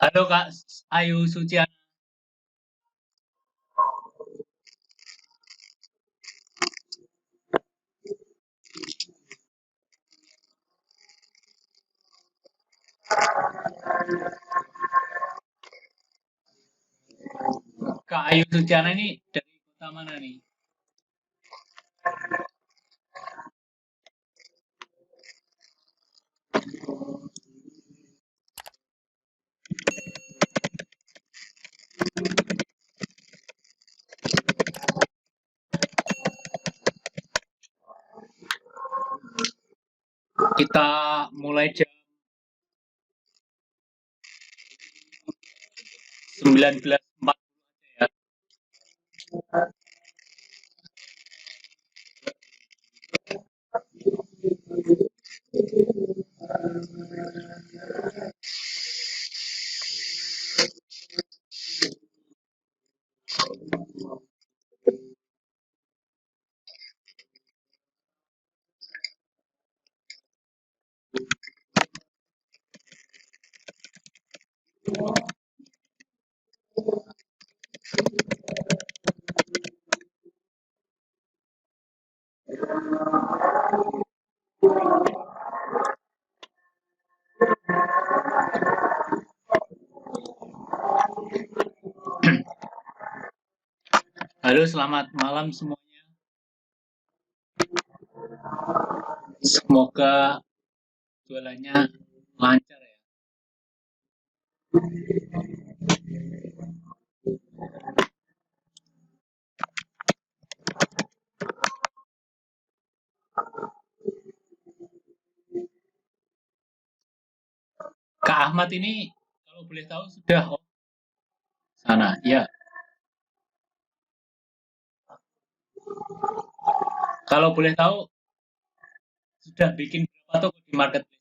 Halo Kak Ayu Suciana. Kak Ayu Suciana ini dari kota mana nih? Kita mulai jam 19.40 ya. Halo, selamat malam semuanya. Semoga jualannya lancar ya. Kak Ahmad ini kalau boleh tahu sudah sana ya. Kalau boleh tahu sudah bikin berapa toko di marketplace?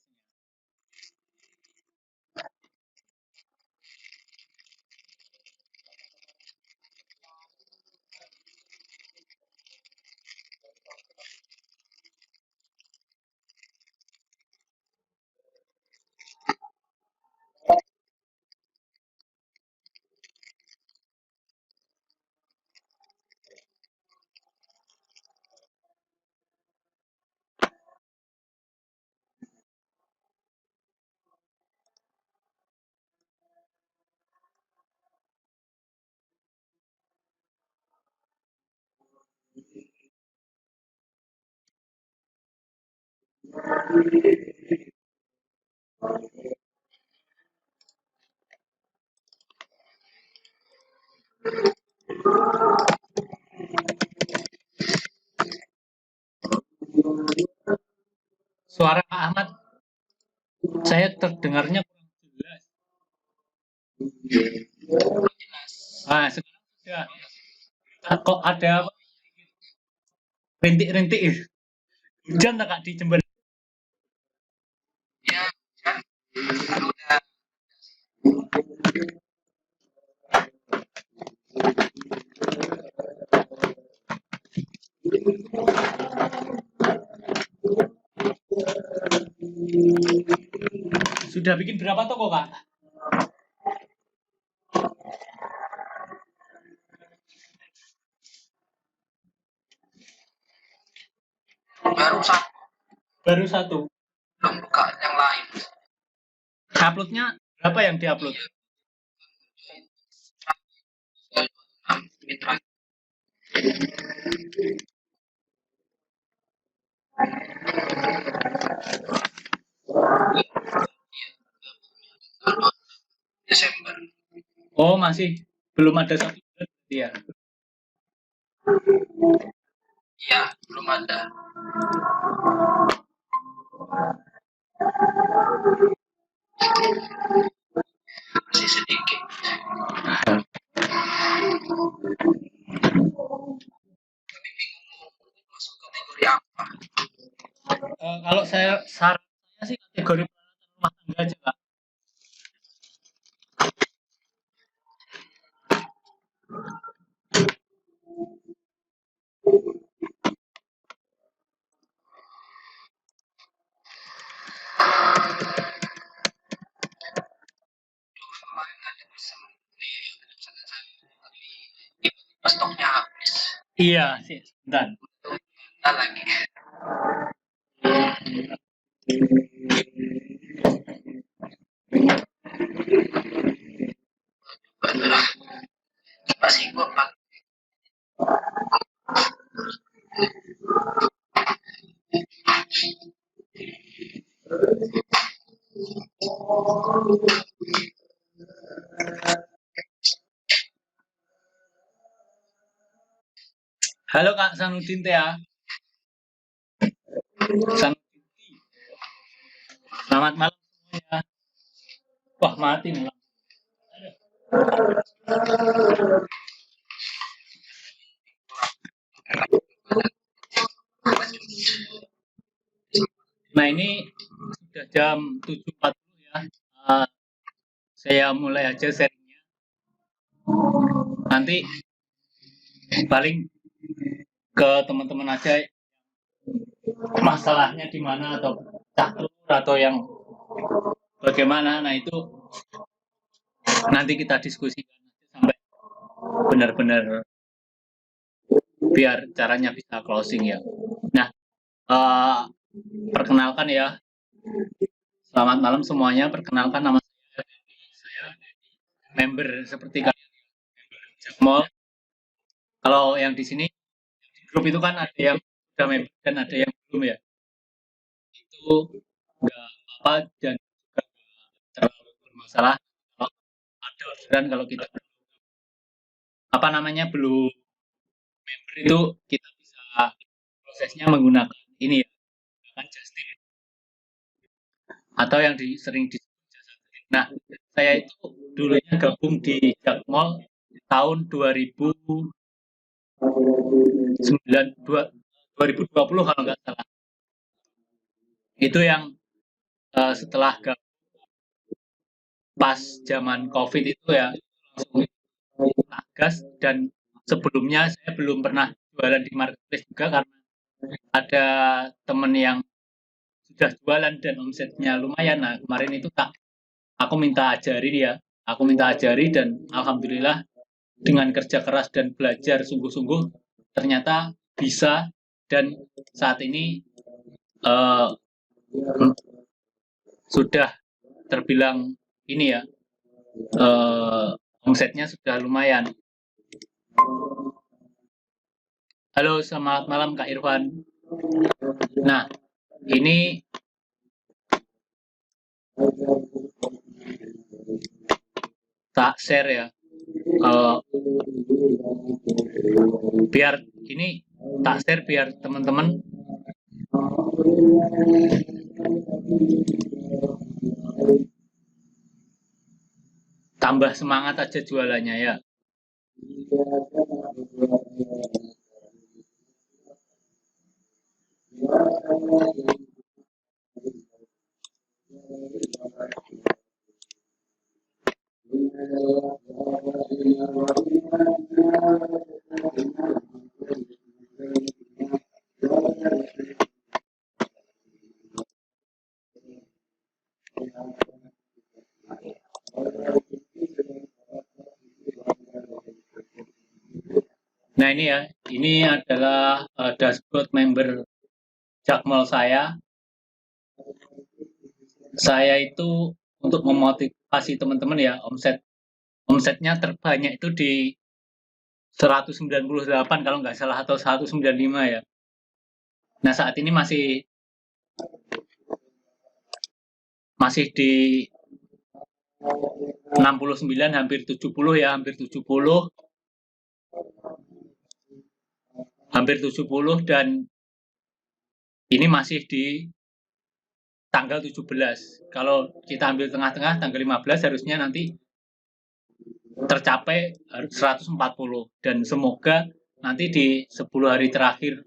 Suara Kak Ahmad saya terdengarnya kurang jelas. Ah, sekarang sudah. Kok ada rintik-rintik? Hujan tak Kak di Jember? Sudah bikin berapa toko Kak? Baru satu, Baru satu. belum buka yang lain. Uploadnya berapa yang diupload? Mitra. Desember. Oh, masih belum ada satu bulan ya. Iya, belum ada. Masih sedikit. Tapi bingung mau masuk kategori apa. Kalau saran saya sih kategori peralatan rumah tangga aja Kak. Iya, sih, sebentar. Bentar lagi. Bentar. Masih gua pak. Halo Kak Sanudin teh ya. Sanudin, selamat malam semuanya. Wah, mati nih. Nah, ini sudah jam 7.40 ya. Eh, saya mulai aja sharingnya. Nanti paling ke teman-teman aja masalahnya di mana atau catur atau yang bagaimana. Nah, itu nanti kita diskusikan sampai benar-benar biar caranya bisa closing ya. Nah, eh, perkenalkan ya. Selamat malam semuanya. Perkenalkan nama saya member seperti kalian Jakmol. Kalau yang di sini di grup itu kan ada yang sudah member dan ada yang belum ya. Itu nggak apa-apa dan juga terlalu bermasalah kalau ada orderan kalau kita apa namanya belum member itu kita bisa prosesnya menggunakan ini ya, kan Justin atau yang sering disebut jasa kredit. Nah, saya itu dulunya gabung di Jakmol tahun 2020 kalau nggak salah. Itu yang setelah pas zaman COVID itu ya langsung gas, dan sebelumnya saya belum pernah jualan di marketplace juga karena ada temen yang sudah jualan dan omsetnya lumayan. Nah, kemarin itu aku minta ajari dia, aku minta ajari dan alhamdulillah dengan kerja keras dan belajar sungguh-sungguh ternyata bisa, dan saat ini uh, sudah terbilang ini ya, omsetnya sudah lumayan. Halo, selamat malam Kak Irfan. Nah, ini tak share ya. Biar ini tak share biar teman-teman tambah semangat aja jualannya ya. Nah, ini ya, ini adalah dashboard member Jakmol saya. Saya itu untuk memotivasi teman-teman ya, omsetnya terbanyak itu di 198 kalau nggak salah atau 195 ya. Nah, saat ini masih di 69, hampir 70 ya, hampir 70 dan ini masih di tanggal 17. Kalau kita ambil tengah-tengah tanggal 15 harusnya nanti tercapai 140, dan semoga nanti di 10 hari terakhir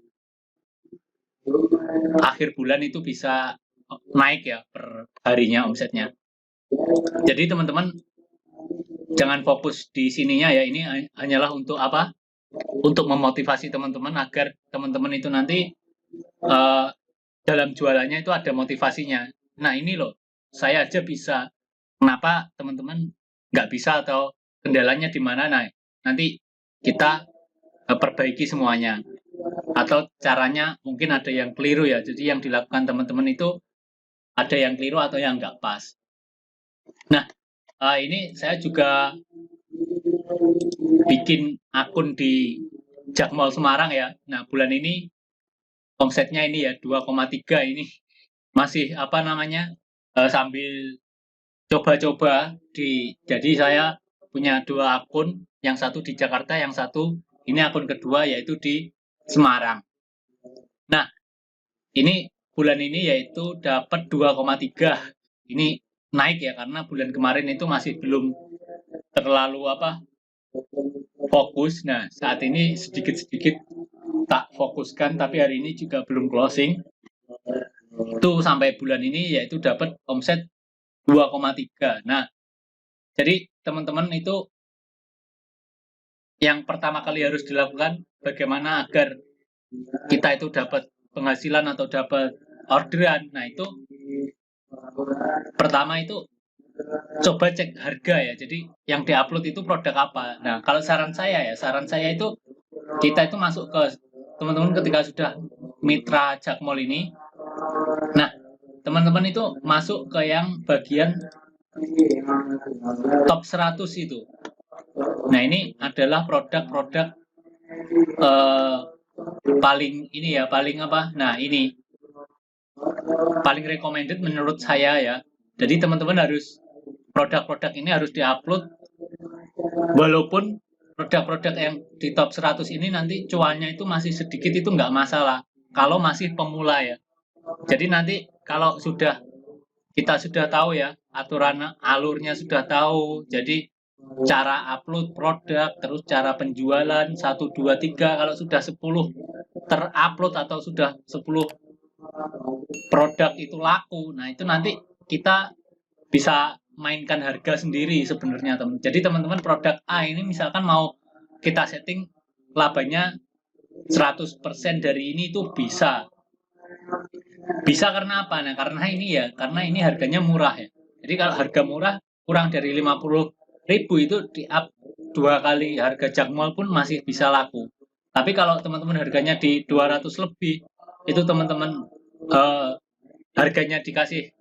akhir bulan itu bisa naik ya per harinya omsetnya. Jadi teman-teman jangan fokus di sininya ya, ini hanyalah untuk apa? Untuk memotivasi teman-teman agar teman-teman itu nanti dalam jualannya itu ada motivasinya. Nah, ini loh, saya aja bisa. Kenapa teman-teman nggak bisa atau kendalanya di mana? Nah, nanti kita perbaiki semuanya. Atau caranya mungkin ada yang keliru ya. Jadi yang dilakukan teman-teman itu ada yang keliru atau yang nggak pas. Nah, ini saya juga bikin akun di Jakmall Semarang ya. Nah, bulan ini omsetnya ini ya 2,3 ini masih apa namanya sambil coba-coba jadi saya punya 2 akun, yang satu di Jakarta, yang satu ini akun kedua yaitu di Semarang. Nah, ini bulan ini yaitu dapat 2,3. Ini naik ya karena bulan kemarin itu masih belum terlalu fokus. Nah, saat ini sedikit-sedikit tak fokuskan, tapi hari ini juga belum closing. Itu sampai bulan ini yaitu dapat omset 2,3. Nah, jadi teman-teman itu yang pertama kali harus dilakukan bagaimana agar kita itu dapat penghasilan atau dapat orderan. Nah, itu pertama itu coba cek harga ya. Jadi yang diupload itu produk apa. Nah, kalau saran saya itu kita itu masuk ke teman-teman ketika sudah mitra Jakmall ini. Nah, teman-teman itu masuk ke yang bagian top 100 itu. Nah, ini adalah produk-produk paling ini ya, paling apa? Nah, ini paling recommended menurut saya ya. Jadi teman-teman harus produk-produk ini harus diupload, walaupun produk-produk yang di top 100 ini nanti cuannya itu masih sedikit, itu nggak masalah kalau masih pemula ya. Jadi nanti kalau kita sudah tahu ya, aturan alurnya sudah tahu, jadi cara upload produk, terus cara penjualan 1, 2, 3, kalau sudah 10 terupload atau sudah 10 produk itu laku, nah itu nanti kita bisa mainkan harga sendiri sebenarnya teman. Jadi teman-teman produk A ini misalkan mau kita setting labanya 100% dari ini itu bisa. Bisa karena apa? Nah, karena ini harganya murah ya. Jadi kalau harga murah kurang dari 50.000 itu di up 2 kali harga Jakmall pun masih bisa laku. Tapi kalau teman-teman harganya di 200 lebih, itu teman-teman harganya dikasih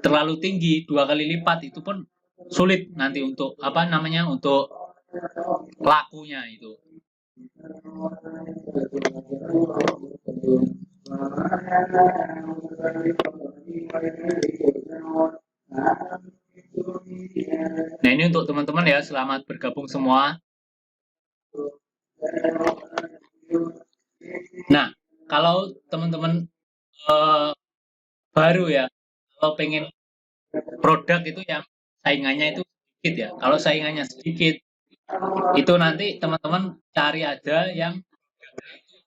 terlalu tinggi 2 kali lipat, itu pun sulit nanti untuk untuk lakunya itu. Nah, ini untuk teman-teman ya, selamat bergabung semua. Nah, kalau teman-teman baru ya, kalau pengen produk itu yang saingannya itu sedikit ya. Kalau saingannya sedikit, itu nanti teman-teman cari ada yang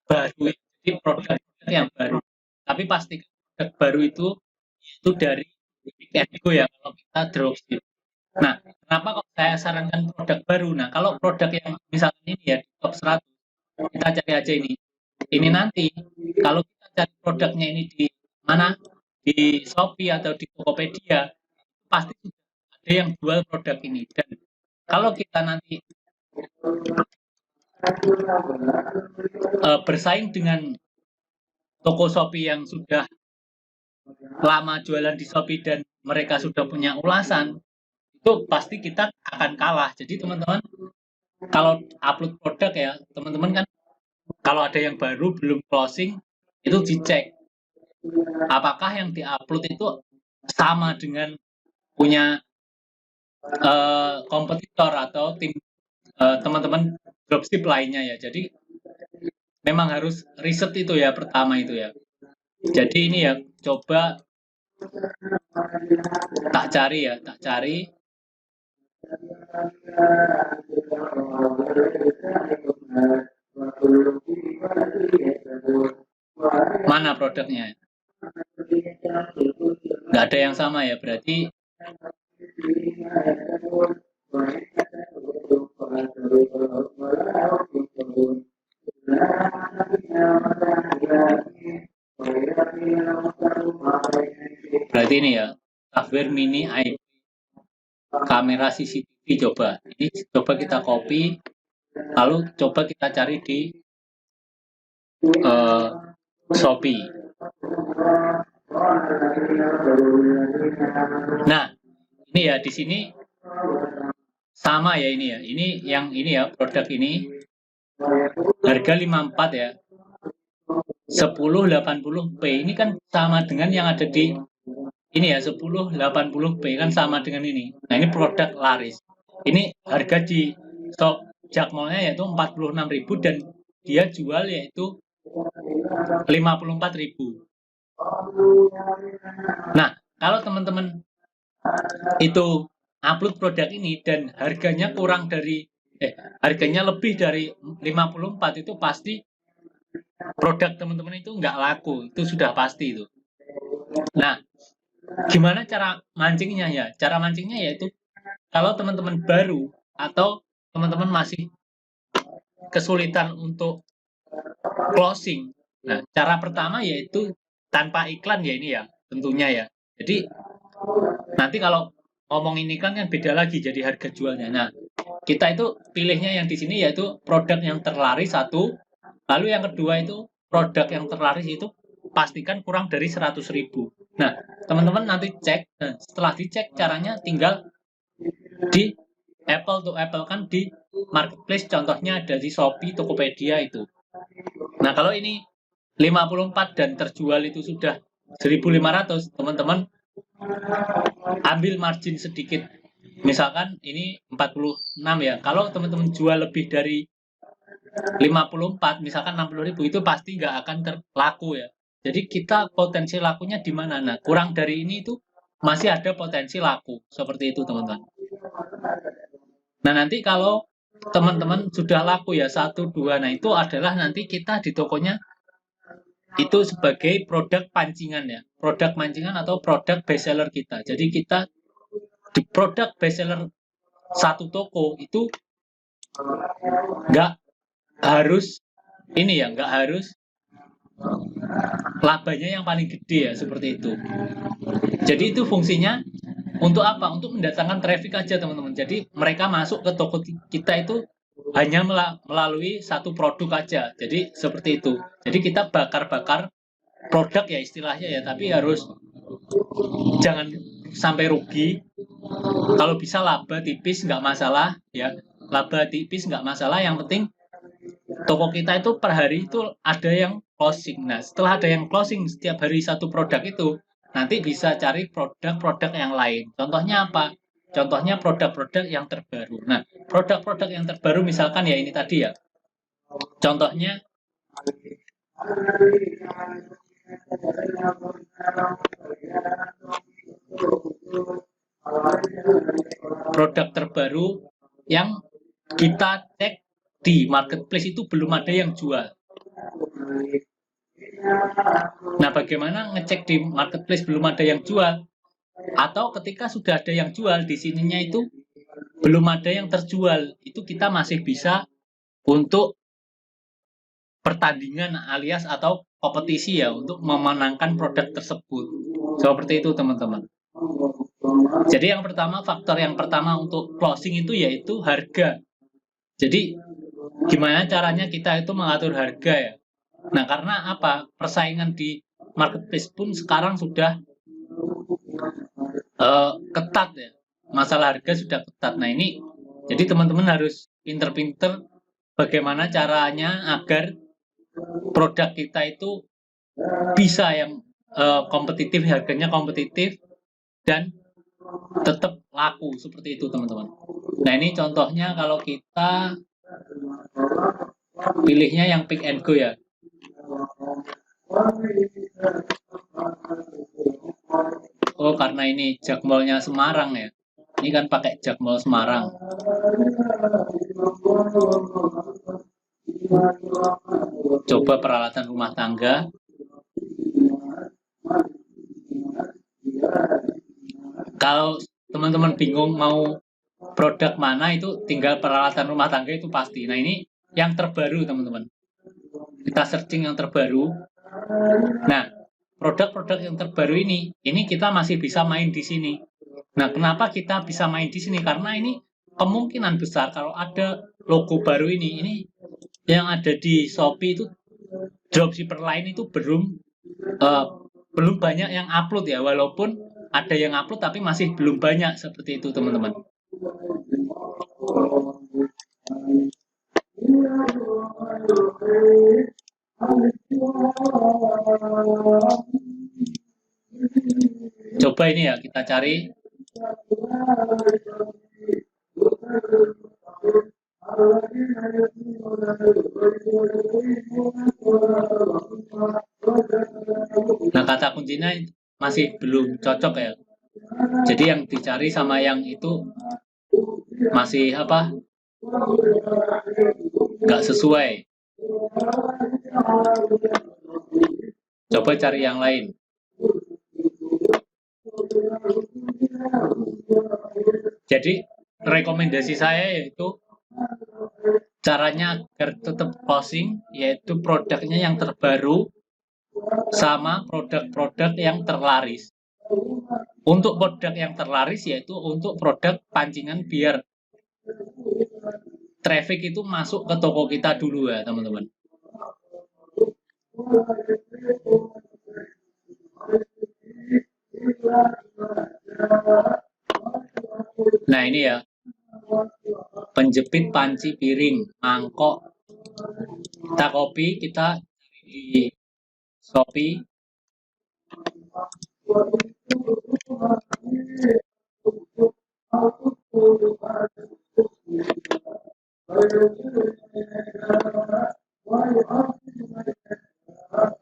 baru, jadi produk yang baru. Tapi pasti produk baru itu dari Ego ya kalau kita dropship. Nah, kenapa kok saya sarankan produk baru? Nah, kalau produk yang misalkan ini ya di top 100, kita cari aja ini. Ini nanti kalau kita cari produknya ini di mana? Di Shopee atau di Tokopedia, pasti ada yang jual produk ini. Dan kalau kita nanti bersaing dengan toko Shopee yang sudah lama jualan di Shopee dan mereka sudah punya ulasan, itu pasti kita akan kalah. Jadi teman-teman kalau upload produk ya, teman-teman kan kalau ada yang baru belum closing, itu dicek apakah yang diupload itu sama dengan punya kompetitor atau tim teman-teman dropship lainnya ya. Jadi memang harus riset itu ya, pertama itu ya. Jadi ini ya, coba tak cari mana produknya. Nggak ada yang sama ya, berarti ini ya, Takbir Mini IP kamera CCTV. Coba ini, coba kita copy, Lalu coba kita cari di Shopee. Nah, ini ya di sini sama ya ini ya. Ini yang ini ya produk ini harga 54 ya. 1080p ini kan sama dengan yang ada di ini ya 1080p kan sama dengan ini. Nah, ini produk laris. Ini harga di shop Jakmolnya yaitu 46.000 dan dia jual yaitu 54.000. Nah, kalau teman-teman itu upload produk ini dan harganya kurang dari harganya lebih dari 54 itu pasti produk teman-teman itu nggak laku, itu sudah pasti itu. Nah, gimana cara mancingnya ya? Cara mancingnya yaitu kalau teman-teman baru atau teman-teman masih kesulitan untuk closing. Nah, cara pertama yaitu tanpa iklan ya ini ya, tentunya ya. Jadi nanti kalau ngomong ini kan beda lagi jadi harga jualnya. Nah, kita itu pilihnya yang di sini yaitu produk yang terlaris satu, lalu yang kedua itu produk yang terlaris itu pastikan kurang dari 100.000. Nah, teman-teman nanti cek. Nah, setelah dicek caranya tinggal di Apple to Apple kan di marketplace contohnya ada di Shopee, Tokopedia itu. Nah, kalau ini 54 dan terjual itu sudah 1.500, teman-teman ambil margin sedikit. Misalkan ini 46 ya. Kalau teman-teman jual lebih dari 54, misalkan 60.000 itu pasti nggak akan terlaku ya. Jadi kita potensi lakunya di mana? Nah, kurang dari ini itu masih ada potensi laku. Seperti itu teman-teman. Nah, nanti kalau teman-teman sudah laku ya 1, 2, nah itu adalah nanti kita di tokonya itu sebagai produk pancingan ya. Produk pancingan atau produk bestseller kita. Jadi kita di produk bestseller satu toko itu nggak harus ini ya, nggak harus labanya yang paling gede ya, seperti itu. Jadi itu fungsinya untuk apa? Untuk mendatangkan traffic aja teman-teman. Jadi mereka masuk ke toko kita itu hanya melalui satu produk aja. Jadi seperti itu. Jadi kita bakar-bakar produk ya istilahnya ya, tapi harus jangan sampai rugi. Kalau bisa laba tipis nggak masalah ya. Laba tipis nggak masalah. Yang penting toko kita itu per hari itu ada yang closing. Nah, setelah ada yang closing setiap hari satu produk itu, nanti bisa cari produk-produk yang lain. Contohnya apa? Contohnya produk-produk yang terbaru. Nah, produk-produk yang terbaru misalkan ya ini tadi ya. Contohnya produk terbaru yang kita cek di marketplace itu belum ada yang jual. Nah, bagaimana ngecek di marketplace belum ada yang jual? Atau ketika sudah ada yang jual, di sininya itu belum ada yang terjual. Itu kita masih bisa untuk pertandingan alias atau kompetisi ya, untuk memenangkan produk tersebut. Seperti itu teman-teman. Jadi yang pertama, faktor yang pertama untuk closing itu yaitu harga. Jadi gimana caranya kita itu mengatur harga ya. Nah, karena apa? Persaingan di marketplace pun sekarang sudah ketat ya. Masalah harga sudah ketat. Nah, ini jadi teman-teman harus pinter-pinter bagaimana caranya agar produk kita itu bisa yang kompetitif, harganya kompetitif dan tetap laku seperti itu teman-teman. Nah, ini contohnya kalau kita pilihnya yang pick and go ya. Oh, karena ini Jakmolnya Semarang ya. Ini kan pakai Jakmol Semarang. Coba peralatan rumah tangga. Kalau teman-teman bingung mau produk mana, itu tinggal peralatan rumah tangga itu pasti. Nah, ini yang terbaru teman-teman. Kita searching yang terbaru. Nah, produk-produk yang terbaru ini kita masih bisa main di sini. Nah, kenapa kita bisa main di sini? Karena ini kemungkinan besar kalau ada logo baru ini yang ada di Shopee itu dropshipper lain itu belum banyak yang upload ya, walaupun ada yang upload tapi masih belum banyak seperti itu teman-teman. Coba ini ya kita cari. Nah, kata kuncinya masih belum cocok ya. Jadi yang dicari sama yang itu masih apa? Nggak sesuai. Coba cari yang lain. Jadi rekomendasi saya yaitu caranya agar tetap closing, yaitu produknya yang terbaru sama produk-produk yang terlaris. Untuk produk yang terlaris yaitu untuk produk pancingan biar traffic itu masuk ke toko kita dulu ya teman-teman. Nah ini ya, penjepit panci piring, mangkok. Kita copy, kita cari di Shopee.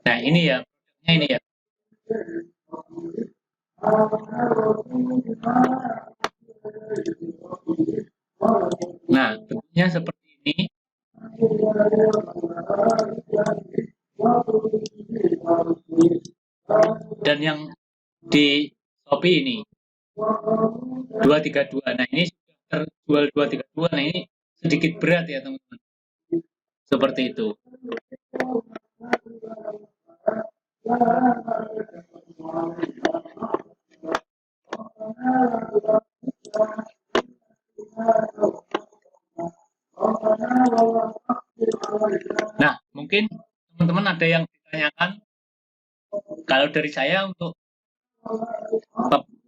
Nah ini ya, produknya ini ya. Nah bentuknya seperti ini. Dan yang di Shopee ini 232. Nah ini sudah terjual 232. Nah ini sedikit berat ya teman-teman. Seperti itu. Nah mungkin teman-teman ada yang ditanyakan. Kalau dari saya untuk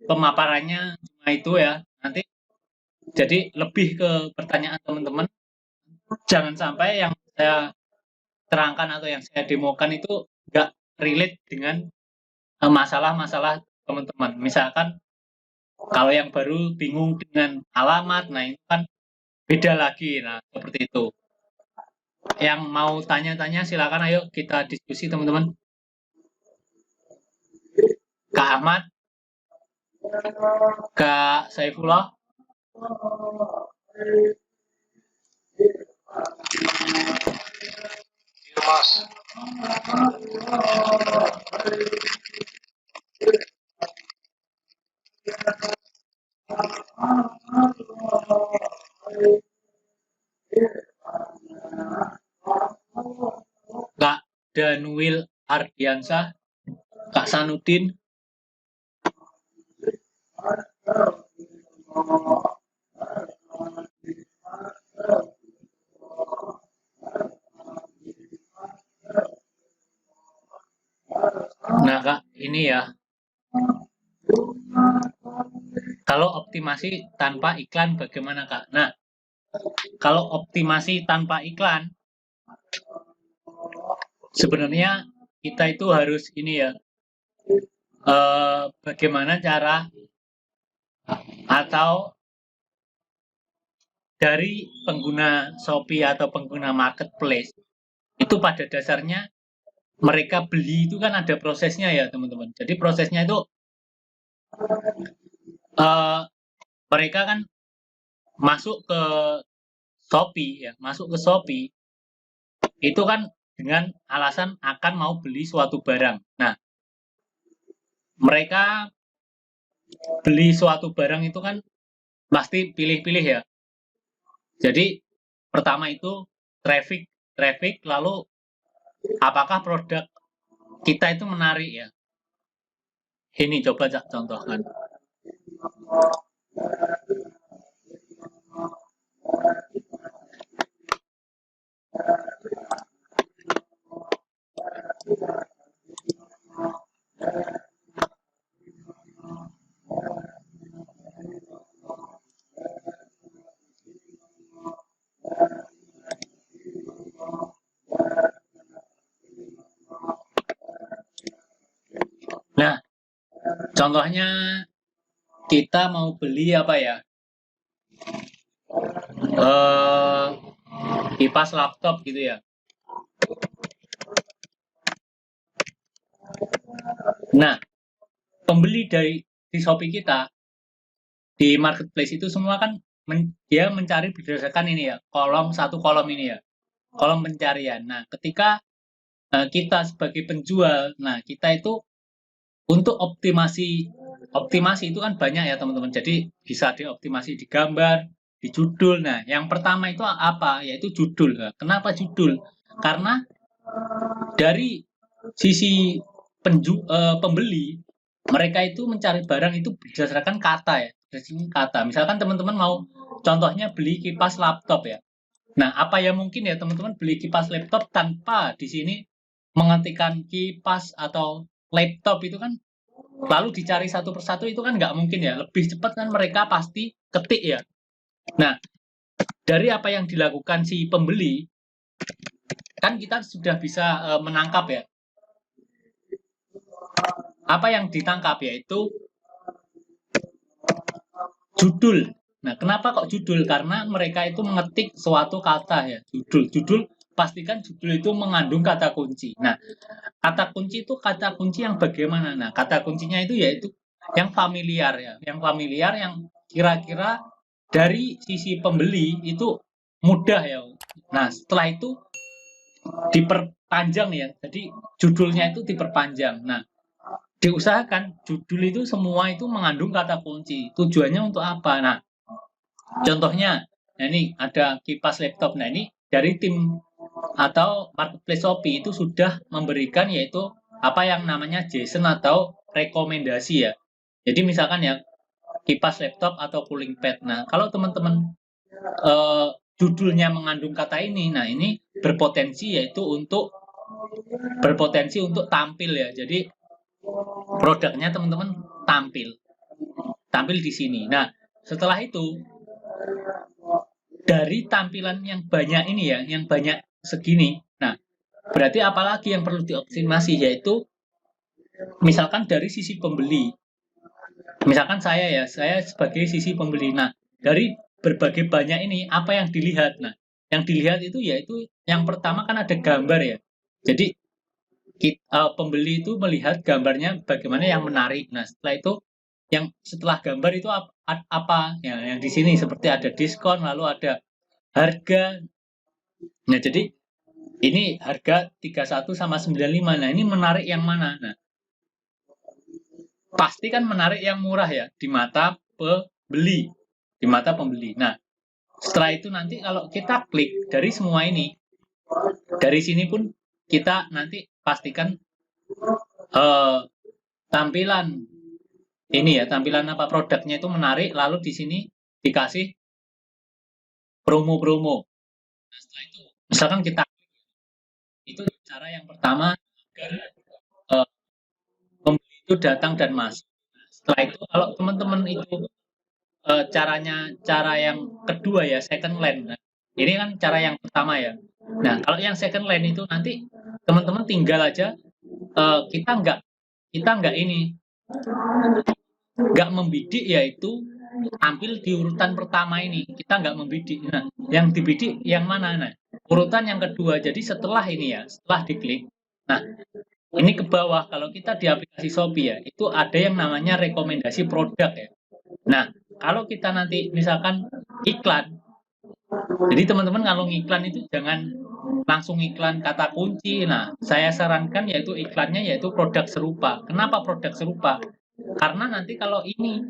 pemaparannya cuma itu ya. Nanti jadi lebih ke pertanyaan teman-teman. Jangan sampai yang saya terangkan atau yang saya demokan itu nggak relate dengan masalah-masalah teman-teman. Misalkan kalau yang baru bingung dengan alamat, nah itu kan beda lagi. Nah seperti itu. Yang mau tanya-tanya silakan, ayo kita diskusi teman-teman. Kak Ahmad, Kak Saifullah. Iya, Mas. Kak Danwil Ardiansah, Kak Sanudin. Nah Kak, ini ya. Kalau optimasi tanpa iklan bagaimana Kak? Nah, kalau optimasi tanpa iklan, sebenarnya kita itu harus ini ya, bagaimana cara atau dari pengguna Shopee atau pengguna marketplace itu pada dasarnya mereka beli itu kan ada prosesnya ya teman-teman. Jadi prosesnya itu mereka kan masuk ke Shopee ya, masuk ke Shopee itu kan dengan alasan akan mau beli suatu barang. Nah, mereka beli suatu barang itu kan pasti pilih-pilih ya. Jadi pertama itu traffic, lalu apakah produk kita itu menarik ya. Ini coba contohkan. Contohnya kita mau beli apa ya? Kipas laptop gitu ya. Nah, pembeli di Shopee kita di marketplace itu semua kan dia mencari berdasarkan ini ya, satu kolom ini ya, kolom pencarian. Nah, ketika kita sebagai penjual, nah kita itu untuk optimasi itu kan banyak ya teman-teman. Jadi bisa dioptimasi di gambar, di judul. Nah, yang pertama itu apa? Yaitu judul. Nah, kenapa judul? Karena dari sisi pembeli, mereka itu mencari barang itu berdasarkan kata ya, berdasarkan kata. Misalkan teman-teman mau contohnya beli kipas laptop ya. Nah, apa ya mungkin ya teman-teman beli kipas laptop tanpa di sini mengetikkan kipas atau laptop itu kan lalu dicari satu persatu itu kan nggak mungkin ya. Lebih cepat kan mereka pasti ketik ya. Nah, dari apa yang dilakukan si pembeli, kan kita sudah bisa menangkap ya. Apa yang ditangkap yaitu judul. Nah, kenapa kok judul? Karena mereka itu mengetik suatu kata ya, judul. Judul pastikan judul itu mengandung kata kunci. Nah, kata kunci itu kata kunci yang bagaimana? Nah, kata kuncinya itu yaitu yang familiar ya, yang familiar yang kira-kira dari sisi pembeli itu mudah ya. Nah, setelah itu diperpanjang ya. Jadi judulnya itu diperpanjang. Nah, diusahakan judul itu semua itu mengandung kata kunci. Tujuannya untuk apa? Nah, contohnya, nah ini ada kipas laptop. Nah, ini dari tim atau marketplace Shopee itu sudah memberikan yaitu apa yang namanya JSON atau rekomendasi ya. Jadi misalkan ya kipas laptop atau cooling pad. Nah, kalau teman-teman judulnya mengandung kata ini, nah ini berpotensi untuk tampil ya. Jadi produknya teman-teman tampil di sini. Nah, setelah itu dari tampilan yang banyak ini ya, yang banyak segini. Nah, berarti apalagi yang perlu dioptimasi yaitu misalkan dari sisi pembeli. Misalkan saya sebagai sisi pembeli. Nah, dari berbagai banyak ini apa yang dilihat? Nah, yang dilihat itu yaitu yang pertama kan ada gambar ya. Jadi pembeli itu melihat gambarnya bagaimana yang menarik. Nah, setelah itu setelah gambar itu apa? Ya, yang di sini seperti ada diskon, lalu ada harga. Nah, jadi ini harga 31 sama 95. Nah, ini menarik yang mana? Nah, pasti kan menarik yang murah ya di mata pembeli. Di mata pembeli. Nah, setelah itu nanti kalau kita klik dari semua ini, dari sini pun kita nanti pastikan tampilan ini ya, tampilan apa produknya itu menarik, lalu di sini dikasih promo-promo. Nah, setelah itu misalkan kita itu cara yang pertama agar pembeli itu datang dan masuk. Nah, setelah itu kalau teman-teman itu cara yang kedua ya second line. Nah, ini kan cara yang pertama ya. Nah, kalau yang second line itu nanti teman-teman tinggal aja kita nggak ini nggak membidik yaitu tampil di urutan pertama ini kita nggak membidik. Nah, yang dibidik yang mana? Nah, urutan yang kedua. Jadi setelah ini ya, setelah diklik, nah ini ke bawah kalau kita di aplikasi Shopee ya, itu ada yang namanya rekomendasi produk ya. Nah, kalau kita nanti misalkan iklan, jadi teman-teman kalau ngiklan itu jangan langsung iklan kata kunci. Nah, saya sarankan yaitu iklannya yaitu produk serupa. Kenapa produk serupa? Karena nanti kalau ini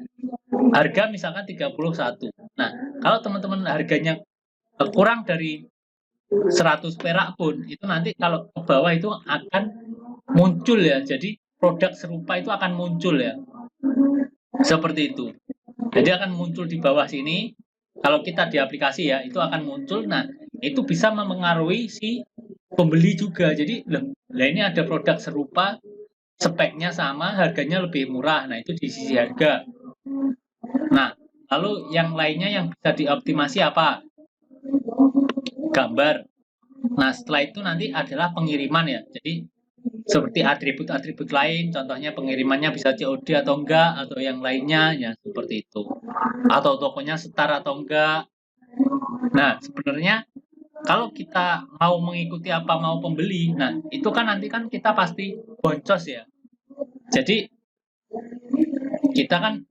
harga misalkan 31. Nah, kalau teman-teman harganya kurang dari 100 perak pun itu nanti kalau ke bawah itu akan muncul ya. Jadi produk serupa itu akan muncul ya. Seperti itu. Jadi akan muncul di bawah sini. Kalau kita di aplikasi ya, itu akan muncul. Nah, itu bisa mempengaruhi si pembeli juga. Jadi, lah ini ada produk serupa, speknya sama, harganya lebih murah. Nah, itu di sisi harga. Nah, lalu yang lainnya yang bisa dioptimasi apa? Gambar. Nah, setelah itu nanti adalah pengiriman ya. Jadi, seperti atribut-atribut lain, contohnya pengirimannya bisa COD atau enggak, atau yang lainnya, ya seperti itu. Atau tokonya setar atau enggak. Nah, sebenarnya kalau kita mau mengikuti apa mau pembeli, nah itu kan nanti kan kita pasti boncos ya. Jadi kita kan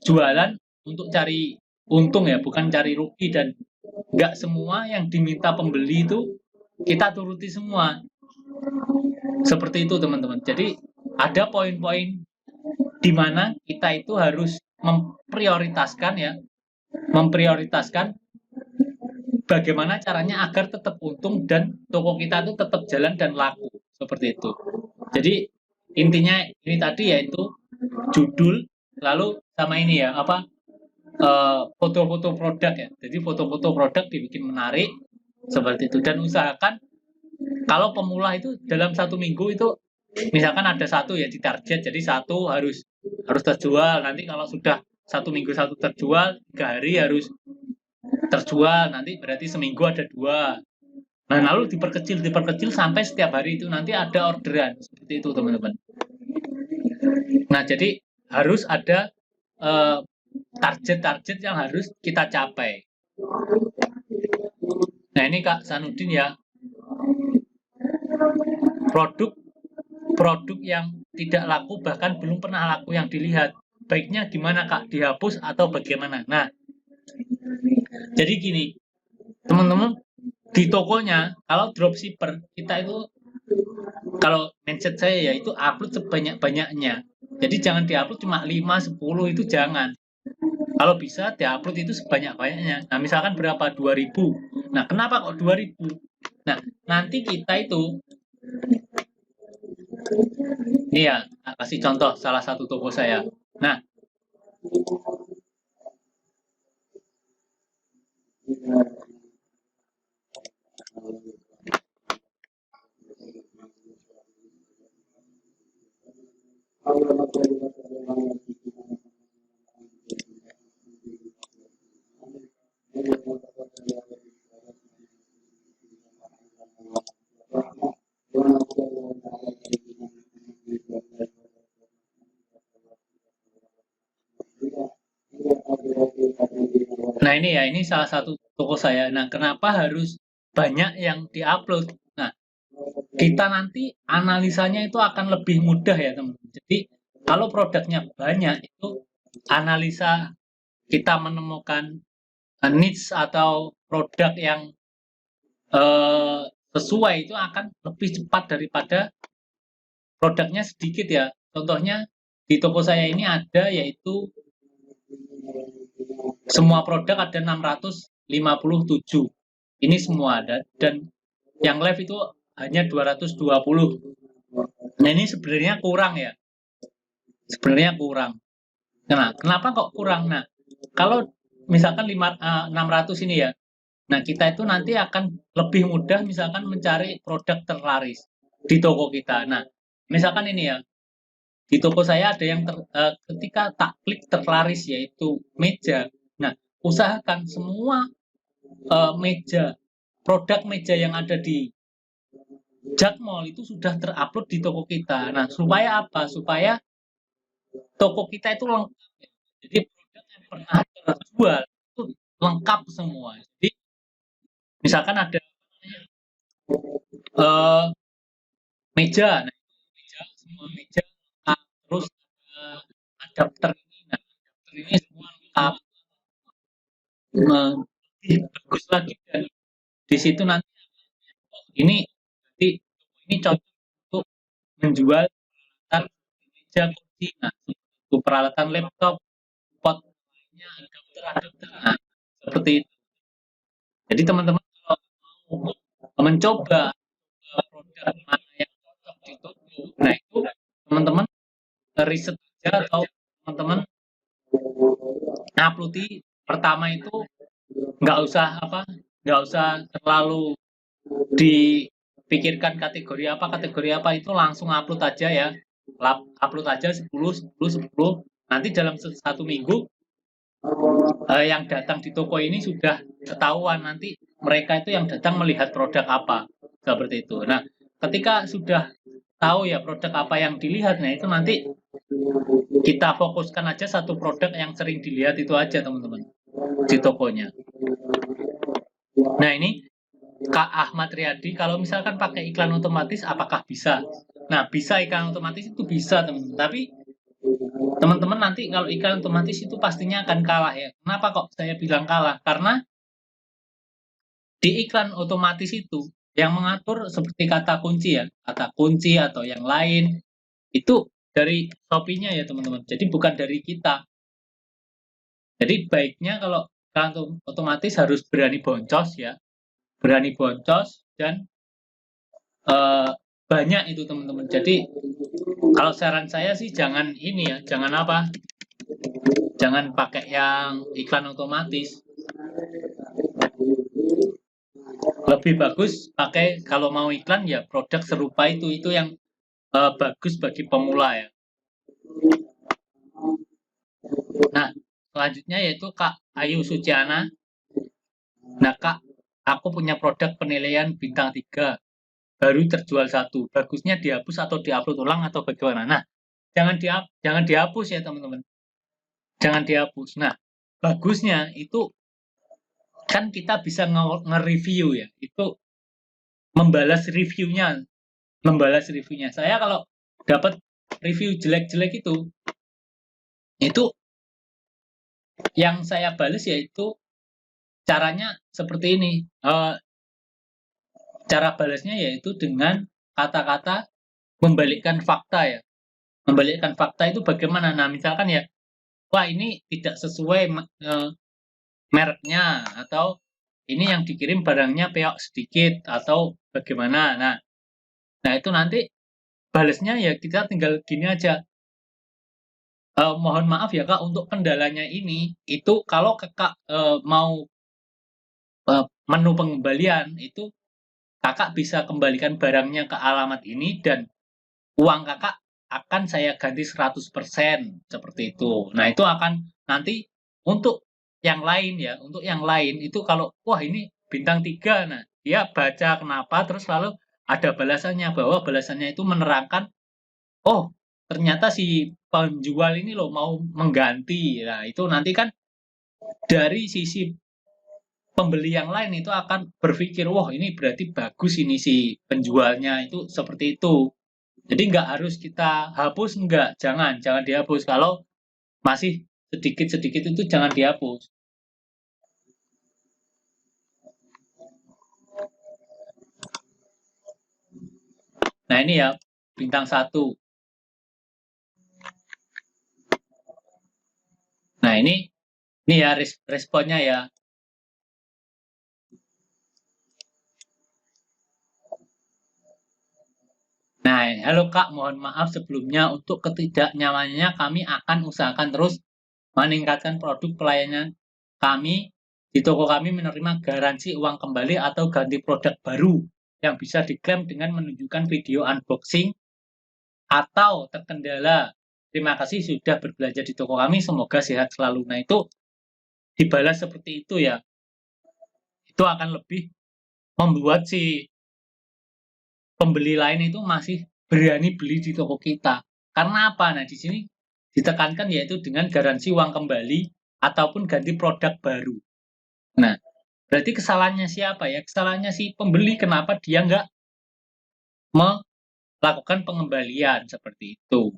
jualan untuk cari untung ya, bukan cari rugi, dan nggak semua yang diminta pembeli itu kita turuti semua. Seperti itu teman-teman. Jadi ada poin-poin di mana kita itu harus memprioritaskan bagaimana caranya agar tetap untung dan toko kita itu tetap jalan dan laku. Seperti itu. Jadi intinya ini tadi yaitu judul, lalu sama ini ya, foto-foto produk ya. Jadi foto-foto produk dibikin menarik seperti itu, dan usahakan kalau pemula itu dalam 1 minggu itu misalkan ada satu ya di target, jadi satu harus terjual. Nanti kalau sudah 1 minggu satu terjual, 3 hari harus terjual, nanti berarti seminggu ada 2. Nah, lalu diperkecil sampai setiap hari itu nanti ada orderan seperti itu teman-teman. Nah, jadi harus ada target-target yang harus kita capai. Nah, ini Kak Sanudin ya, produk yang tidak laku bahkan belum pernah laku yang dilihat, baiknya gimana Kak, dihapus atau bagaimana? Nah, jadi gini teman-teman, di tokonya kalau dropshipper kita itu, kalau mindset saya ya itu upload sebanyak-banyaknya. Jadi jangan diupload cuma 5, 10, itu jangan. Kalau bisa diupload itu sebanyak-banyaknya. Nah, misalkan berapa? 2000. Nah, kenapa kok 2000? Nah, nanti kita itu, ini ya, kasih contoh salah satu toko saya. Nah, nah ini ya, ini salah satu toko saya. Nah, kenapa harus banyak yang diupload? Nah, kita nanti analisanya itu akan lebih mudah ya teman-teman. Jadi kalau produknya banyak itu analisa kita menemukan niche atau produk yang sesuai itu akan lebih cepat daripada produknya sedikit ya. Contohnya di toko saya ini ada, yaitu semua produk ada 657. Ini semua ada, dan yang live itu hanya 220. Nah, ini sebenarnya kurang ya. Sebenarnya kurang. Nah, kenapa kok kurang? Nah, kalau misalkan 600 ini ya. Nah, kita itu nanti akan lebih mudah misalkan mencari produk terlaris di toko kita. Nah, misalkan ini ya, di toko saya ada yang ketika tak klik terlaris yaitu meja. Nah, usahakan semua meja, produk meja yang ada di Jakmall itu sudah terupload di toko kita. Nah, supaya apa? Supaya toko kita itu lengkap. Jadi produk yang pernah terjual itu lengkap semua. Jadi misalkan ada meja, nah meja, semua meja lengkap. Terus adapter ini, nah adapter ini semua lengkap. Lebih bagus lagi, dan di situ nanti ini jadi ini cocok untuk menjual peralatan meja, kursi, nah itu peralatan laptop, pot lainnya, adapter, nah seperti itu. Jadi teman-teman kalau mau mencoba produk mana yang cocok di toko, nah itu teman-teman riset aja, atau teman-teman uploadi pertama itu nggak usah terlalu dipikirkan kategori apa, itu langsung upload aja ya. Upload aja 10, nanti dalam 1 minggu yang datang di toko ini sudah ketahuan, nanti mereka itu yang datang melihat produk apa, seperti itu. Nah, ketika sudah tahu ya produk apa yang dilihat. Nah, itu nanti kita fokuskan aja satu produk yang sering dilihat itu aja, teman-teman, di tokonya. Nah, ini Kak Ahmad Riyadi, kalau misalkan pakai iklan otomatis, apakah bisa? Nah, bisa iklan otomatis itu bisa, teman-teman. Tapi teman-teman nanti kalau iklan otomatis itu pastinya akan kalah ya. Kenapa kok saya bilang kalah? Karena di iklan otomatis itu yang mengatur seperti kata kunci ya, kata kunci atau yang lain itu dari Shopee-nya ya, teman-teman. Jadi bukan dari kita. Jadi baiknya kalau iklan otomatis harus berani boncos ya, berani boncos dan banyak itu, teman-teman. Jadi kalau saran saya sih jangan ini ya, jangan apa? Jangan pakai yang iklan otomatis. Lebih bagus pakai kalau mau iklan ya produk serupa itu yang bagus bagi pemula ya. Nah, selanjutnya yaitu Kak Ayu Suciana. Nah, Kak, aku punya produk penilaian bintang 3, baru terjual 1. Bagusnya dihapus atau diupload ulang atau bagaimana? Nah, jangan dihapus ya, teman-teman. Jangan dihapus. Nah, bagusnya itu kan kita bisa nge-review ya. Itu membalas reviewnya. Membalas reviewnya. Saya kalau dapat review jelek-jelek itu yang saya balas yaitu caranya seperti ini. Cara balasnya yaitu dengan kata-kata membalikkan fakta ya. Membalikkan fakta itu bagaimana? Nah, misalkan ya, wah ini tidak sesuai mereknya, atau ini yang dikirim barangnya peok sedikit, atau bagaimana. Nah itu nanti balasnya ya kita tinggal gini aja. Mohon maaf ya Kak, untuk kendalanya ini, itu kalau Kakak mau menu pengembalian, itu Kakak bisa kembalikan barangnya ke alamat ini dan uang Kakak akan saya ganti 100%, seperti itu. Nah, itu akan nanti untuk yang lain ya, untuk yang lain itu kalau, wah ini bintang 3, nah dia baca kenapa, terus lalu ada balasannya, bahwa balasannya itu menerangkan, oh ternyata si penjual ini loh mau mengganti. Nah, itu nanti kan dari sisi pembeli yang lain itu akan berpikir, wah ini berarti bagus ini si penjualnya, itu seperti itu. Jadi nggak harus kita hapus, nggak, jangan dihapus. Kalau masih sedikit-sedikit itu jangan dihapus. Nah ini ya, bintang 1. Nah ini ya responnya ya. Nah, halo Kak, mohon maaf sebelumnya untuk ketidaknyamanannya, kami akan usahakan terus meningkatkan produk pelayanan kami. Di toko kami menerima garansi uang kembali atau ganti produk baru yang bisa diklaim dengan menunjukkan video unboxing atau terkendala. Terima kasih sudah berbelanja di toko kami, semoga sehat selalu. Nah, itu dibalas seperti itu ya. Itu akan lebih membuat si pembeli lain itu masih berani beli di toko kita. Karena apa? Nah, di sini ditekankan yaitu dengan garansi uang kembali ataupun ganti produk baru. Nah, berarti kesalahannya siapa ya? Kesalahannya si pembeli, kenapa dia nggak melakukan pengembalian seperti itu.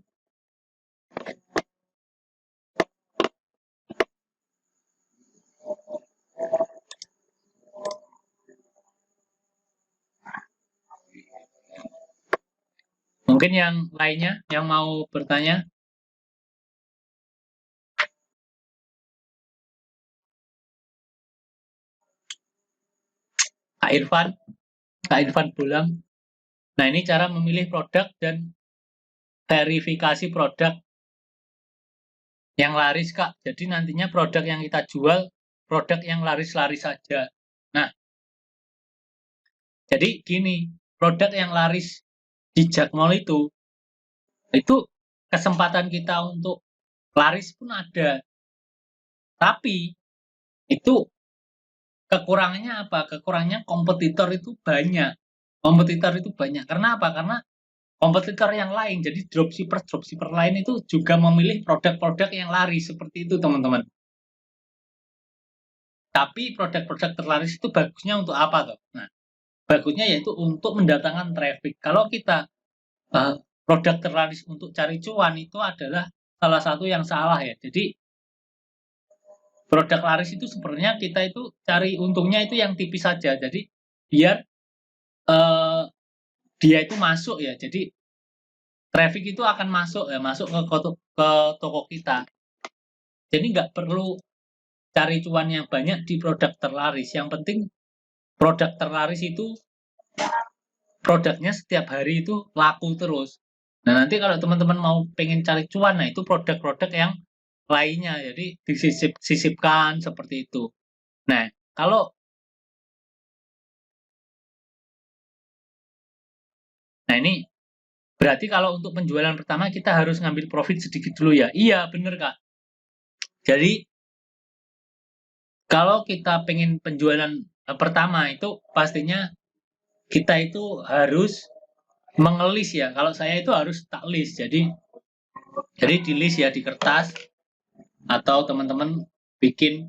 Mungkin yang lainnya yang mau bertanya? Kak Irfan Bulang. Nah, ini cara memilih produk dan verifikasi produk yang laris, Kak. Jadi nantinya produk yang kita jual, produk yang laris-laris saja. Nah, jadi gini, produk yang laris di Jakmall itu kesempatan kita untuk laris pun ada. Tapi itu kekurangannya apa? Kekurangannya kompetitor itu banyak. Kompetitor itu banyak. Karena apa? Karena kompetitor yang lain. Jadi dropshipper lain itu juga memilih produk-produk yang laris seperti itu, teman-teman. Tapi produk-produk terlaris itu bagusnya untuk apa toh? Nah, bagusnya yaitu untuk mendatangkan traffic. Kalau kita produk terlaris untuk cari cuan itu adalah salah satu yang salah ya. Jadi produk laris itu sebenarnya kita itu cari untungnya itu yang tipis saja. Jadi biar dia itu masuk ya. Jadi traffic itu akan masuk ya, masuk ke toko kita. Jadi nggak perlu cari cuan yang banyak di produk terlaris. Yang penting produk terlaris itu produknya setiap hari itu laku terus. Nah, nanti kalau teman-teman mau pengen cari cuan, nah itu produk-produk yang lainnya. Jadi disisipkan seperti itu. Nah, ini berarti kalau untuk penjualan pertama kita harus ngambil profit sedikit dulu ya. Iya, bener Kak. Jadi kalau kita pengen penjualan pertama itu pastinya kita itu harus mengelis ya. Kalau saya itu harus tak list. Jadi di list ya di kertas atau teman-teman bikin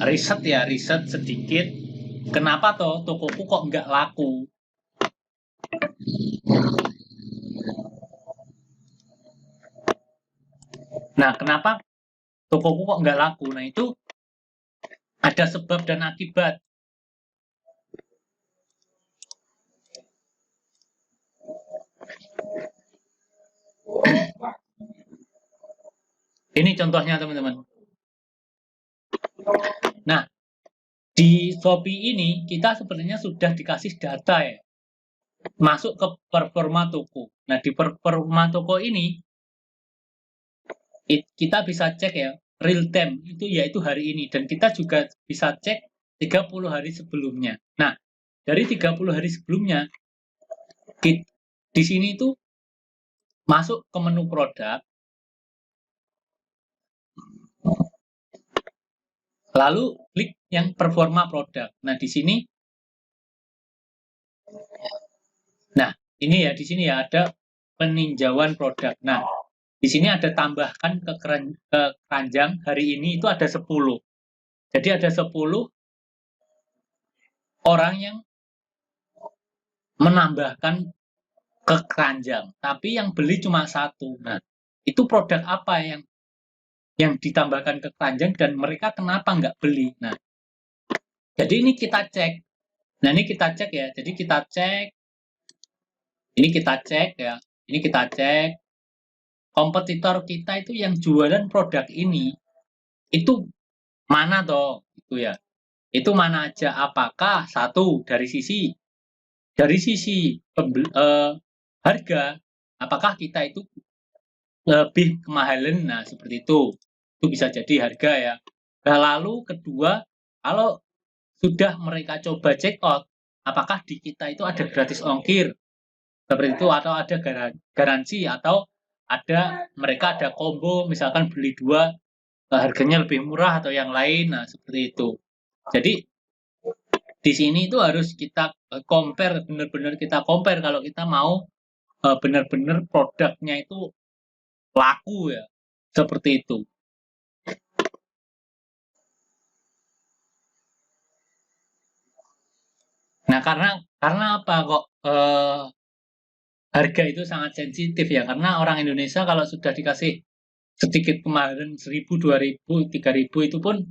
riset sedikit. Kenapa toh tokoku kok nggak laku? Nah, kenapa tokoku kok nggak laku? Nah, itu ada sebab dan akibat. Ini contohnya teman-teman. Nah, di Shopee ini kita sebenarnya sudah dikasih data ya. Masuk ke performa toko. Nah, di performa toko ini kita bisa cek ya real time itu yaitu hari ini dan kita juga bisa cek 30 hari sebelumnya. Nah, dari 30 hari sebelumnya di sini itu masuk ke menu produk, lalu klik yang performa produk. Nah, di sini ini ya di sini ya ada peninjauan produk. Nah, di sini ada tambahkan ke keranjang hari ini itu ada 10. Jadi ada 10 orang yang menambahkan ke keranjang, tapi yang beli cuma 1. Nah, itu produk apa yang ditambahkan ke keranjang dan mereka kenapa nggak beli? Nah, jadi ini kita cek. Nah, ini kita cek ya. Jadi kita cek. Ini kita cek ya. Ini kita cek. Kompetitor kita itu yang jualan produk ini itu mana toh? Itu ya. Itu mana aja? Apakah satu dari sisi harga? Apakah kita itu lebih kemahalan? Nah, seperti itu. Itu bisa jadi harga ya. Nah, lalu kedua, kalau sudah mereka coba check out, apakah di kita itu ada gratis ongkir? Seperti itu atau ada garansi atau mereka ada combo misalkan beli 2 harganya lebih murah atau yang lain. Nah, seperti itu. Jadi di sini itu harus kita compare, benar-benar kita compare kalau kita mau benar-benar produknya itu laku ya. Seperti itu. Nah, karena apa kok harga itu sangat sensitif ya, karena orang Indonesia kalau sudah dikasih sedikit kemahalan 1.000, 2.000, 3.000 itu pun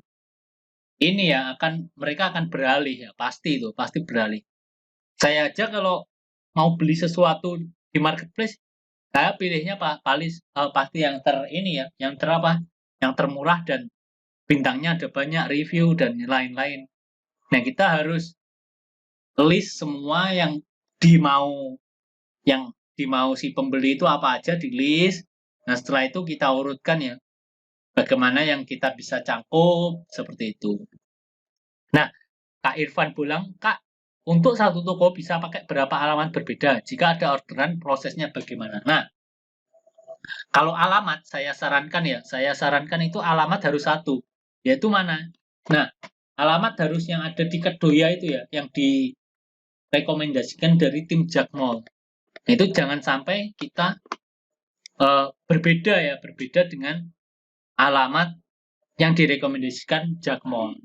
ini ya mereka akan beralih ya, pasti beralih. Saya aja kalau mau beli sesuatu di marketplace, saya pilihnya pasti yang yang termurah dan bintangnya ada banyak, review dan lain-lain. Nah, kita harus list semua yang dimau si pembeli itu apa aja di list. Nah, setelah itu kita urutkan ya bagaimana yang kita bisa cangkup seperti itu. Nah, Kak Irfan bilang, Kak, untuk satu toko bisa pakai berapa alamat berbeda? Jika ada orderan, prosesnya bagaimana? Nah, kalau alamat saya sarankan itu alamat harus satu, yaitu mana? Nah, alamat harus yang ada di Kedoya itu ya, yang direkomendasikan dari tim Jakmall. Itu jangan sampai kita berbeda dengan alamat yang direkomendasikan Jaqmol.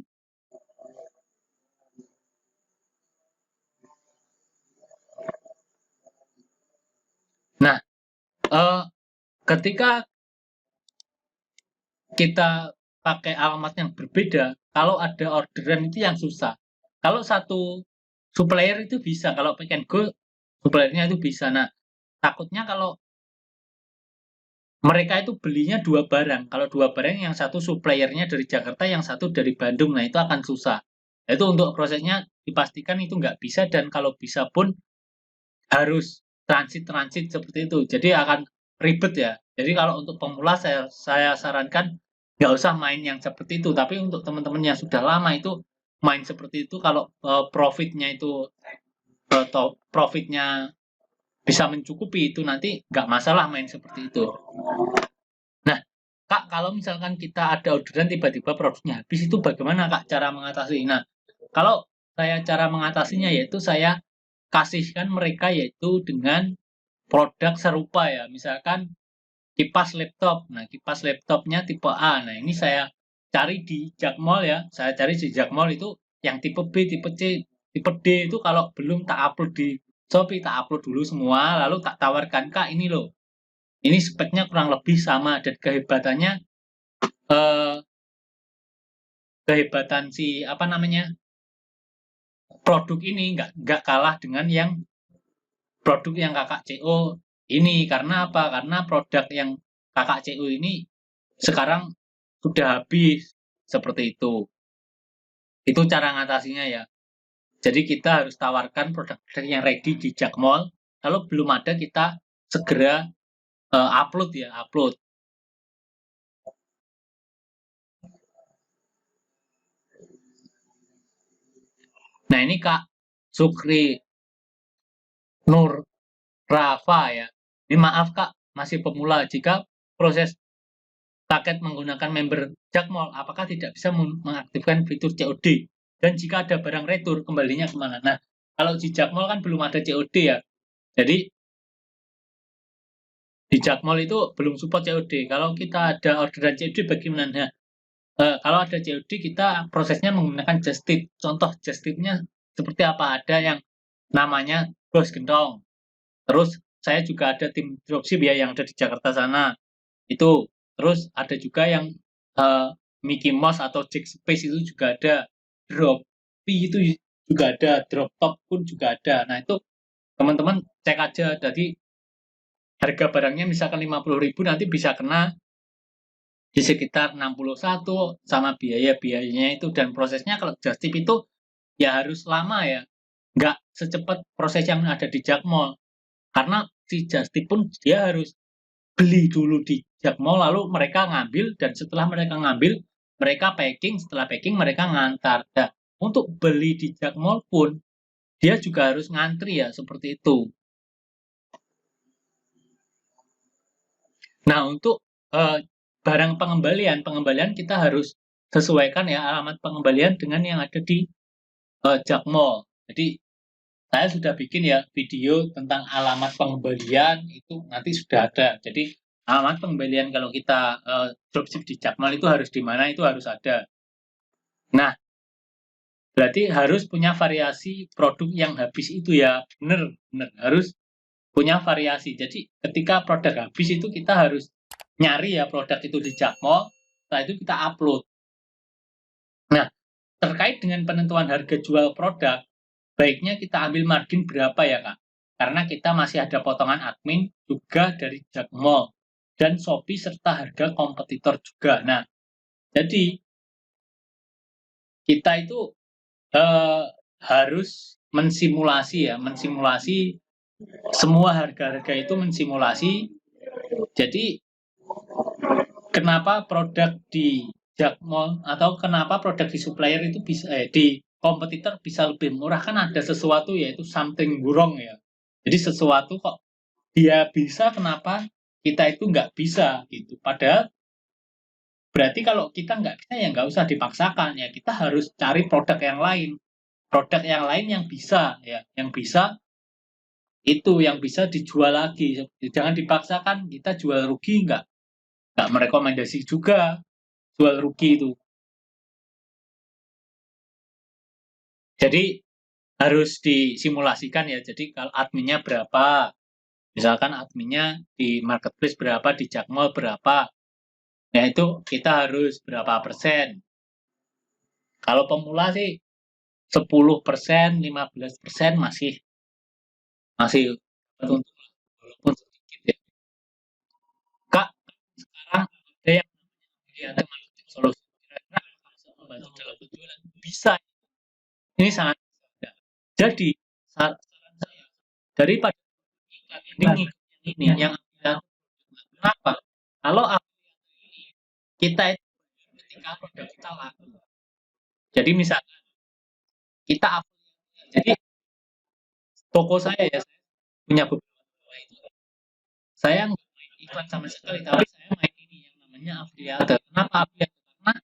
Nah, ketika kita pakai alamat yang berbeda, kalau ada orderan itu yang susah. Kalau satu supplier itu bisa, kalau Pick and Go suppliernya itu bisa. Nah, takutnya kalau mereka itu belinya dua barang. Kalau dua barang, yang satu suppliernya dari Jakarta, yang satu dari Bandung. Nah, itu akan susah. Itu untuk prosesnya dipastikan itu nggak bisa, dan kalau bisa pun harus transit seperti itu. Jadi akan ribet ya. Jadi kalau untuk pemula saya sarankan nggak usah main yang seperti itu. Tapi untuk teman-teman yang sudah lama itu main seperti itu, kalau profitnya itu profitnya bisa mencukupi, itu nanti nggak masalah main seperti itu. Nah, Kak, kalau misalkan kita ada orderan tiba-tiba produknya habis, itu bagaimana Kak cara mengatasi? Nah, kalau saya cara mengatasinya yaitu saya kasihkan mereka yaitu dengan produk serupa ya. Misalkan kipas laptop. Nah, kipas laptopnya tipe A. Nah, ini saya cari di Jaqmol ya. Saya cari di Jaqmol itu yang tipe B, tipe C, tipe D itu kalau belum tak upload di Shopee, tak upload dulu semua, lalu tak tawarkan, Kak, ini loh. Ini speknya kurang lebih sama, dan kehebatannya kehebatan si apa namanya produk ini nggak kalah dengan yang produk yang kakak CO ini. Karena apa? Karena produk yang kakak CO ini sekarang sudah habis seperti itu. Itu cara ngatasinya ya. Jadi kita harus tawarkan produk-produk yang ready di Jaqmol. Kalau belum ada, kita segera upload ya, upload. Nah, ini Kak Sukri Nur Rafa ya. Ini maaf Kak, masih pemula. Jika proses paket menggunakan member Jaqmol, apakah tidak bisa mengaktifkan fitur COD? Dan jika ada barang retur, kembalinya kemana? Nah, kalau di Jaqmol kan belum ada COD ya. Jadi di Jaqmol itu belum support COD. Kalau kita ada orderan COD bagaimana? Nah, kalau ada COD, kita prosesnya menggunakan just tip. Contoh just tipnya seperti apa? Ada yang namanya Bos Gentong. Terus saya juga ada tim dropship ya yang ada di Jakarta sana. Itu. Terus ada juga yang Mickey Mouse atau Jack Space itu juga ada. Drop P itu juga ada. Drop Top pun juga ada. Nah, itu teman-teman cek aja. Jadi harga barangnya misalkan 50.000, nanti bisa kena di sekitar 61 sama biaya-biayanya itu. Dan prosesnya kalau just tip itu ya harus lama ya, nggak secepat proses yang ada di Jaqmol, karena si just tip pun dia harus beli dulu di Jaqmol, lalu mereka ngambil, dan setelah mereka ngambil, mereka packing, setelah packing mereka ngantar. Nah, untuk beli di Jaqmol pun dia juga harus ngantri ya, seperti itu. Nah, untuk barang pengembalian kita harus sesuaikan ya alamat pengembalian dengan yang ada di Jaqmol. Jadi saya sudah bikin ya video tentang alamat pengembalian, itu nanti sudah ada. Jadi alamat pengembalian kalau kita dropship di Jaqmol itu harus di mana, itu harus ada. Nah, berarti harus punya variasi produk yang habis itu ya, benar harus punya variasi. Jadi ketika produk habis itu kita harus nyari ya produk itu di Jaqmol, setelah itu kita upload. Nah, terkait dengan penentuan harga jual produk, baiknya kita ambil margin berapa ya Kak? Karena kita masih ada potongan admin juga dari Jaqmol dan Shopee serta harga kompetitor juga. Nah, jadi kita itu harus mensimulasi semua harga-harga itu, mensimulasi. Jadi kenapa produk di Jaqmol atau kenapa produk di supplier itu bisa di kompetitor bisa lebih murah, kan ada sesuatu yaitu something wrong ya. Jadi sesuatu kok dia bisa, kenapa kita itu nggak bisa gitu. Padahal berarti kalau kita nggak bisa ya nggak usah dipaksakan ya, kita harus cari produk yang lain yang bisa ya, yang bisa Itu yang bisa dijual lagi. Jangan dipaksakan kita jual rugi, nggak merekomendasi juga jual rugi itu. Jadi harus disimulasikan ya. Jadi kalau adminnya berapa, misalkan adminnya di marketplace berapa, di Jakmall berapa, ya itu kita harus berapa persen. Kalau pemula sih 10%, 15% masih masih untung walaupun sedikit ya. Kak, sekarang ada yang ada marketing solusi kira-kira bisa membantu dalam penjualan? Bisa. Ini sangat bisa. Jadi saran saya daripada iklan ini yang kenapa? Kalau kita itu ketika produk kita laku. Jadi misalkan kita jadi toko saya ya, saya punya beberapa toko itu. Saya nggak main iklan sama sekali, tapi saya main ini yang namanya afiliator. Kenapa afiliator? Karena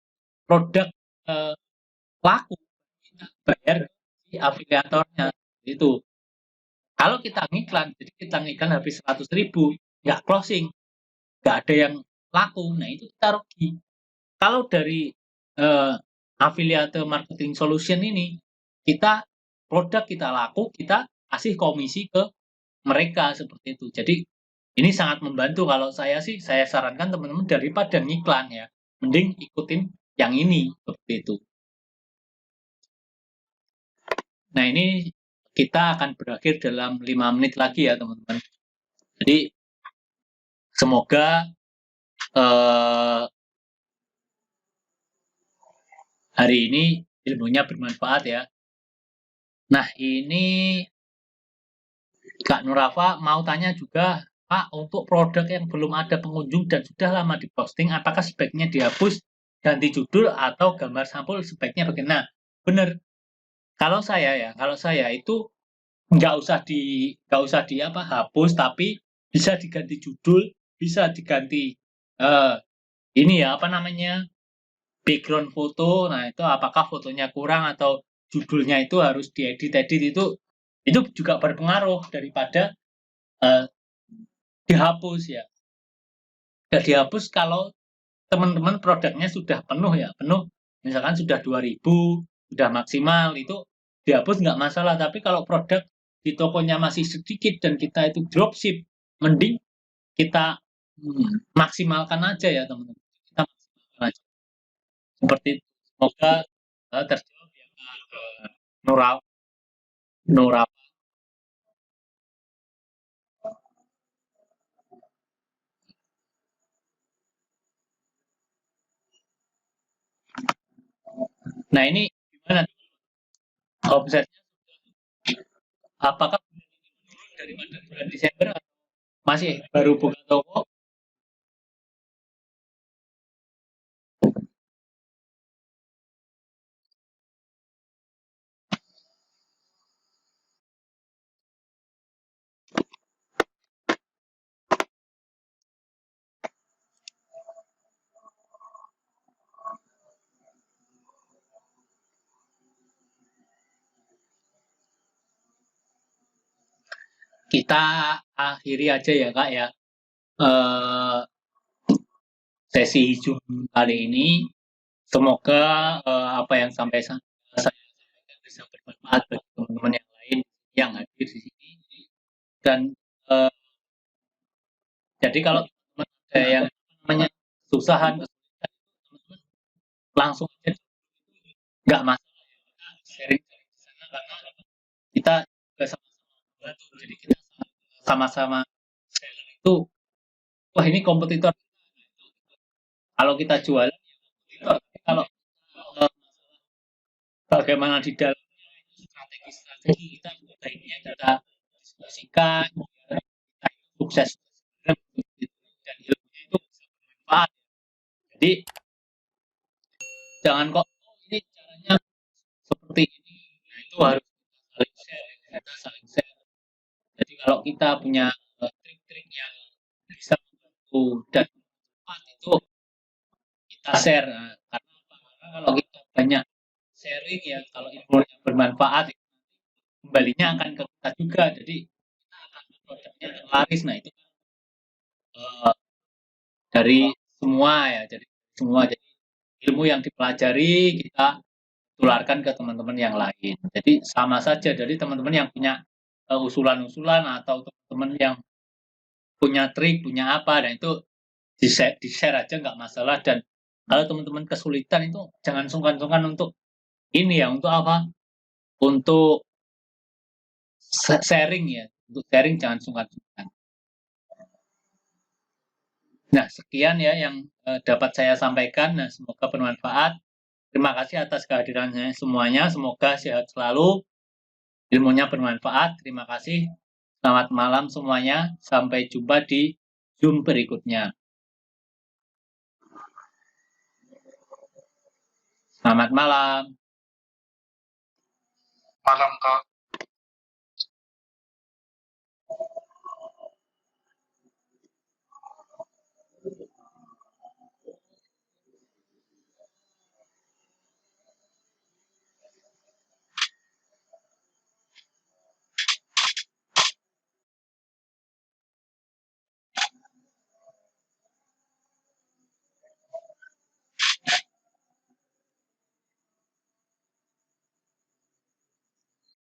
produk laku kita bayar si afiliatornya itu. Kalau kita ngiklan, jadi kita ngiklan habis 100.000, nggak closing, nggak ada yang laku. Nah itu kita rugi. Kalau dari afiliator marketing solution ini, kita produk kita laku, kita kasih komisi ke mereka seperti itu. Jadi ini sangat membantu. Kalau saya sih, saya sarankan teman-teman daripada ngiklan ya, mending ikutin yang ini seperti itu. Nah ini kita akan berakhir dalam 5 menit lagi ya teman-teman. Jadi semoga hari ini ilmunya bermanfaat ya. Nah ini Kak Nurafa mau tanya juga, Pak, untuk produk yang belum ada pengunjung dan sudah lama diposting, apakah sebaiknya dihapus, ganti judul atau gambar sampul sebaiknya bagaimana? Nah, benar. Kalau saya itu nggak usah di apa hapus, tapi bisa diganti judul, bisa diganti ini ya apa namanya background foto. Nah itu apakah fotonya kurang atau judulnya itu harus diedit itu juga berpengaruh daripada uh, dihapus ya. Nggak dihapus kalau teman-teman produknya sudah penuh ya, penuh misalkan sudah 2.000, sudah maksimal itu dihapus nggak masalah. Tapi kalau produk di tokonya masih sedikit dan kita itu dropship, mending kita maksimalkan aja ya teman-teman. Kita maksimalkan aja. Seperti itu. Semoga terjawab ya Kak Nura. Nah ini gimana omsetnya? Apakah menurun daripada bulan Desember atau masih baru buka toko? Kita akhiri aja ya Kak ya. Sesi Zoom kali ini. Semoga apa yang sampai saya sampaikan bisa bermanfaat bagi teman-teman yang lain yang hadir di sini. Dan jadi kalau teman-teman ada yang namanya kesusahan, langsung aja nggak masalah ya kita sharing di sana karena kita juga sama-sama membantu. Jadi kita sama-sama seller itu, wah ini kompetitor. Kalau kita jualan ya kompetitor. Kalau bagaimana di dalamnya strategi kita baiknya kita diskusikan biar kita sukses dan ilmunya itu bisa bermanfaat. Jadi jangan kok ini caranya seperti ini. Nah itu harus saling share, kita saling share. Jadi kalau kita punya trik-trik yang bisa membantu dan bermanfaat itu kita share. Nah, karena apa? Karena kalau kita banyak sharing ya, kalau ilmunya bermanfaat, kembalinya akan ke kita juga. Jadi kita akan produknya laris. Nah, itu uh, dari semua ya, jadi ilmu yang dipelajari kita tularkan ke teman-teman yang lain. Jadi sama saja. Jadi teman-teman yang punya usulan-usulan atau teman-teman yang punya trik, punya apa, dan itu di-share aja nggak masalah. Dan kalau teman-teman kesulitan itu jangan sungkan-sungkan untuk ini ya, untuk apa? Untuk sharing ya. Untuk sharing jangan sungkan-sungkan. Nah, sekian ya yang dapat saya sampaikan. Nah, semoga bermanfaat. Terima kasih atas kehadirannya semuanya. Semoga sehat selalu. Ilmunya bermanfaat. Terima kasih. Selamat malam semuanya. Sampai jumpa di Zoom berikutnya. Selamat malam. Malam, Kak.